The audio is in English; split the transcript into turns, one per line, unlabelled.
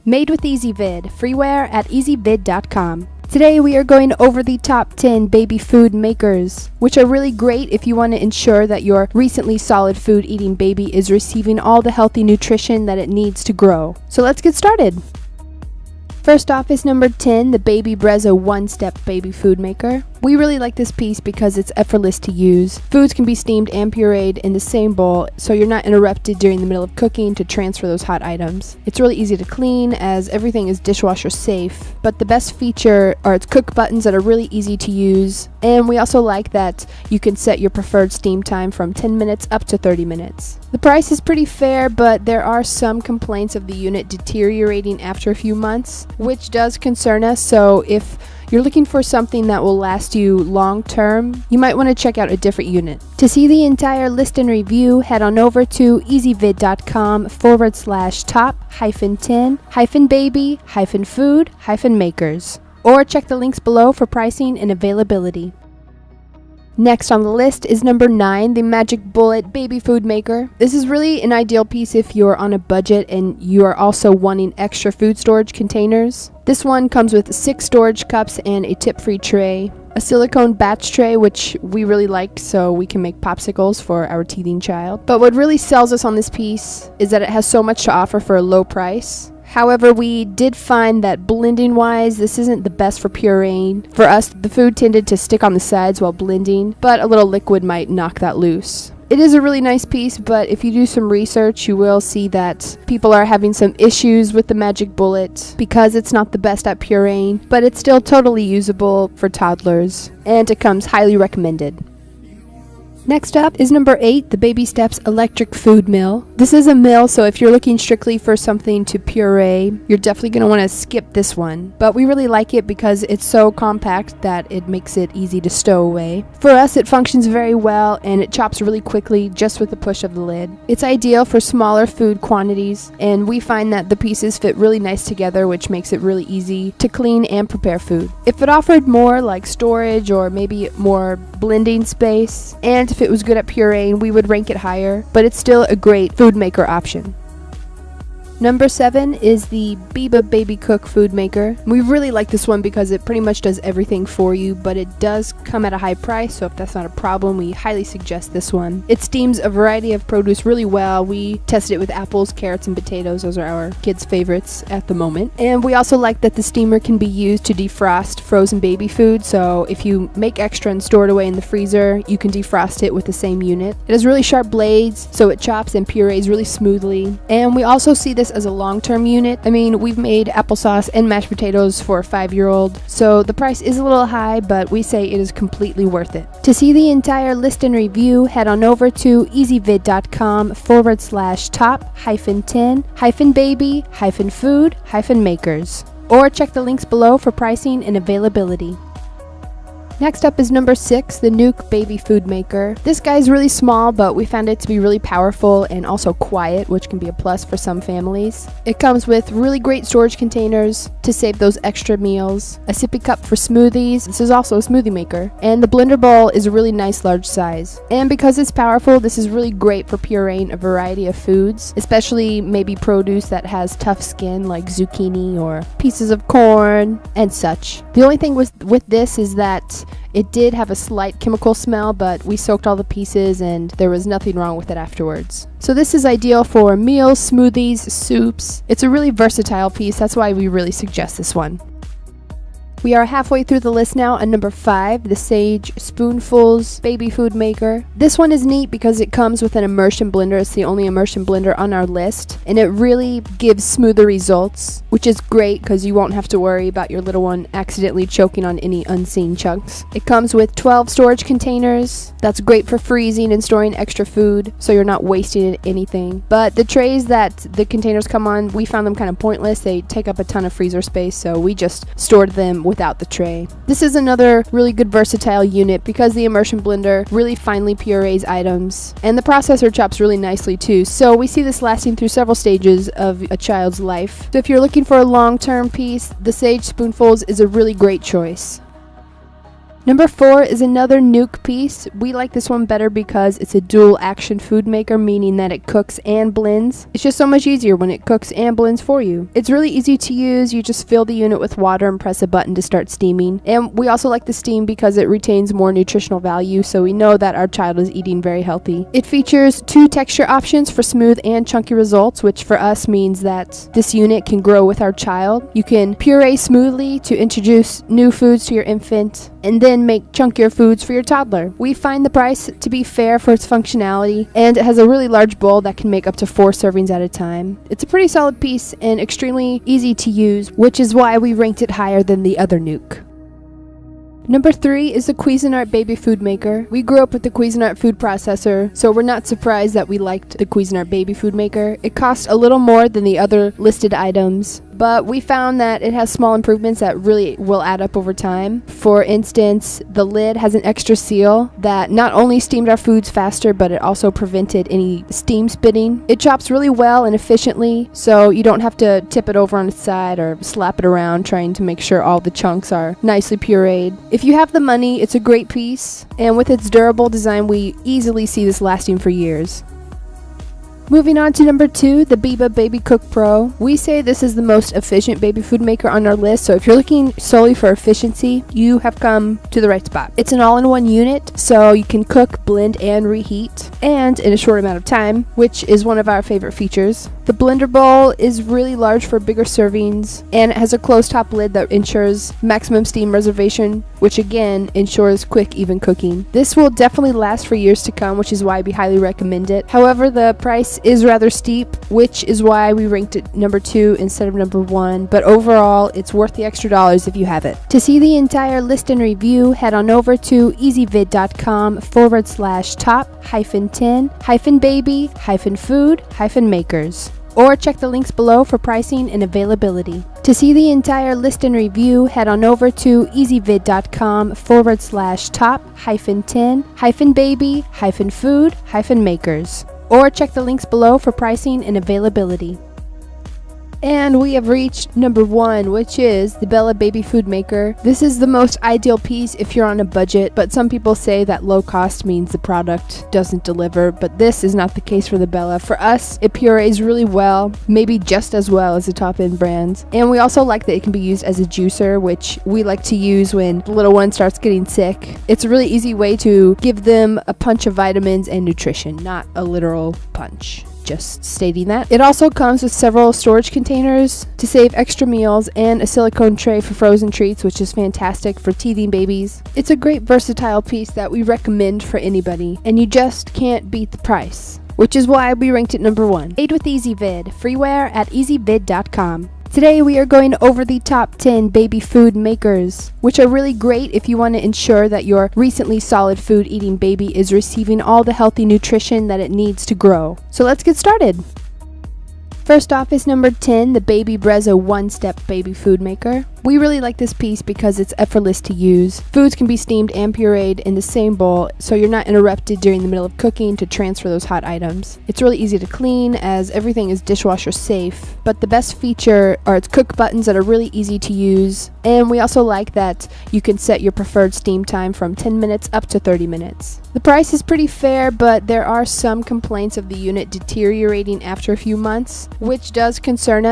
Made with EasyVid, freeware at easyvid.com. Today we are going over the top 10 baby food makers, which are really great if you want to ensure that your recently solid food eating baby is receiving all the healthy nutrition that it needs to grow. So let's get started. First off is number 10, the Baby Brezza One-Step Baby Food Maker. We really like this piece because it's effortless to use. Foods can be steamed and pureed in the same bowl, so you're not interrupted during the middle of cooking to transfer those hot items. It's really easy to clean as everything is dishwasher safe, but the best feature are its cook buttons that are really easy to use, and we also like that you can set your preferred steam time from 10 minutes up to 30 minutes. The price is pretty fair, but there are some complaints of the unit deteriorating after a few months, which does concern us, so if you're looking for something that will last you long term, you might want to check out a different unit. To see the entire list and review, head on over to easyvid.com/top-10-baby-food-makers, or check the links below for pricing and availability. Next on the list is number 9, the Magic Bullet Baby Food Maker. This is really an ideal piece if you're on a budget and you are also wanting extra food storage containers. This one comes with 6 storage cups and a tip-free tray, a silicone batch tray, which we really like so we can make popsicles for our teething child. But what really sells us on this piece is that it has so much to offer for a low price. However, we did find that blending-wise, this isn't the best for pureeing. For us, the food tended to stick on the sides while blending, but a little liquid might knock that loose. It is a really nice piece, but if you do some research, you will see that people are having some issues with the Magic Bullet because it's not the best at pureeing, but it's still totally usable for toddlers, and it comes highly recommended. Next up is number 8, the Baby Steps Electric Food Mill. This is a mill, so if you're looking strictly for something to puree, you're definitely going to want to skip this one. But we really like it because it's so compact that it makes it easy to stow away. For us, it functions very well and it chops really quickly just with the push of the lid. It's ideal for smaller food quantities, and we find that the pieces fit really nice together, which makes it really easy to clean and prepare food. If it offered more like storage or maybe more blending space, and if it was good at pureeing, we would rank it higher, but it's still a great food maker option. Number 7 is the Biba Baby Cook Food Maker. We really like this one because it pretty much does everything for you, but it does come at a high price, so if that's not a problem, we highly suggest this one. It steams a variety of produce really well. We tested it with apples, carrots, and potatoes. Those are our kids' favorites at the moment. And we also like that the steamer can be used to defrost frozen baby food, so if you make extra and store it away in the freezer, you can defrost it with the same unit. It has really sharp blades, so it chops and purees really smoothly. And we also see this as a long-term unit. I mean, we've made applesauce and mashed potatoes for a 5-year-old, so the price is a little high, but we say it is completely worth it. To see the entire list and review, head on over to easyvid.com/top-10-baby-food-makers, or check the links below for pricing and availability. Next up is number 6, the Nuke Baby Food Maker. This guy is really small, but we found it to be really powerful and also quiet, which can be a plus for some families. It comes with really great storage containers to save those extra meals, a sippy cup for smoothies. This is also a smoothie maker, and the blender bowl is a really nice large size. And because it's powerful, this is really great for pureeing a variety of foods, especially maybe produce that has tough skin like zucchini or pieces of corn and such. The only thing with this is that it did have a slight chemical smell, but we soaked all the pieces and there was nothing wrong with it afterwards. So this is ideal for meals, smoothies, soups. It's a really versatile piece, that's why we really suggest this one. We are halfway through the list now at number 5, the Sage Spoonfuls Baby Food Maker. This one is neat because it comes with an immersion blender. It's the only immersion blender on our list, and it really gives smoother results, which is great because you won't have to worry about your little one accidentally choking on any unseen chunks. It comes with 12 storage containers. That's great for freezing and storing extra food, so you're not wasting anything. But the trays that the containers come on, we found them kind of pointless. They take up a ton of freezer space, so we just stored them without the tray. This is another really good versatile unit because the immersion blender really finely purees items, and the processor chops really nicely too, so we see this lasting through several stages of a child's life. So if you're looking for a long-term piece, the Sage Spoonfuls is a really great choice. Number 4 is another Nuke piece. We like this one better because it's a dual action food maker, meaning that it cooks and blends. It's just so much easier when it cooks and blends for you. It's really easy to use. You just fill the unit with water and press a button to start steaming. And we also like the steam because it retains more nutritional value, so we know that our child is eating very healthy. It features 2 texture options for smooth and chunky results, which for us means that this unit can grow with our child. You can puree smoothly to introduce new foods to your infant, and then make chunkier foods for your toddler. We find the price to be fair for its functionality, and it has a really large bowl that can make up to 4 servings at a time. It's a pretty solid piece and extremely easy to use, which is why we ranked it higher than the other Nuke. Number 3 is the Cuisinart Baby Food Maker. We grew up with the Cuisinart food processor, so we're not surprised that we liked the Cuisinart Baby Food Maker. It costs a little more than the other listed items, but we found that it has small improvements that really will add up over time. For instance, the lid has an extra seal that not only steamed our foods faster, but it also prevented any steam spitting. It chops really well and efficiently, so you don't have to tip it over on its side or slap it around trying to make sure all the chunks are nicely pureed. If you have the money, it's a great piece, and with its durable design, we easily see this lasting for years. Moving on to number 2, the Biba Baby Cook Pro. We say this is the most efficient baby food maker on our list, so if you're looking solely for efficiency, you have come to the right spot. It's an all-in-one unit, so you can cook, blend, and reheat, and in a short amount of time, which is one of our favorite features. The blender bowl is really large for bigger servings, and it has a closed top lid that ensures maximum steam reservation, which again ensures quick, even cooking. This will definitely last for years to come, which is why we highly recommend it. However, the price is rather steep, which is why we ranked it number 2 instead of number 1, but overall it's worth the extra dollars if you have it. To see the entire list and review, head on over to ezvid.com/top-10-baby-food-makers, or check the links below for pricing and availability. To see the entire list and review, head on over to ezvid.com/top-10-baby-food-makers, or check the links below for pricing and availability. And we have reached number 1, which is the Bella Baby Food Maker. This is the most ideal piece if you're on a budget, but some people say that low cost means the product doesn't deliver, but this is not the case for the Bella. For us, it purees really well, maybe just as well as the top-end brands. And we also like that it can be used as a juicer, which we like to use when the little one starts getting sick. It's a really easy way to give them a punch of vitamins and nutrition, not a literal punch. Just stating that. It also comes with several storage containers to save extra meals and a silicone tray for frozen treats, which is fantastic for teething babies. It's a great versatile piece that we recommend for anybody, and you just can't beat the price, which is why we ranked it number 1. Made with EasyVid, freeware at ezvid.com. Today we are going over the top 10 baby food makers, which are really great if you want to ensure that your recently solid food eating baby is receiving all the healthy nutrition that it needs to grow. So let's get started. First off is number 10, the Baby Brezza One-Step Baby Food Maker. We really like this piece because it's effortless to use. Foods can be steamed and pureed in the same bowl, so you're not interrupted during the middle of cooking to transfer those hot items. It's really easy to clean as everything is dishwasher safe, but the best feature are its cook buttons that are really easy to use, and we also like that you can set your preferred steam time from 10 minutes up to 30 minutes. The price is pretty fair, but there are some complaints of the unit deteriorating after a few months, which does concern us,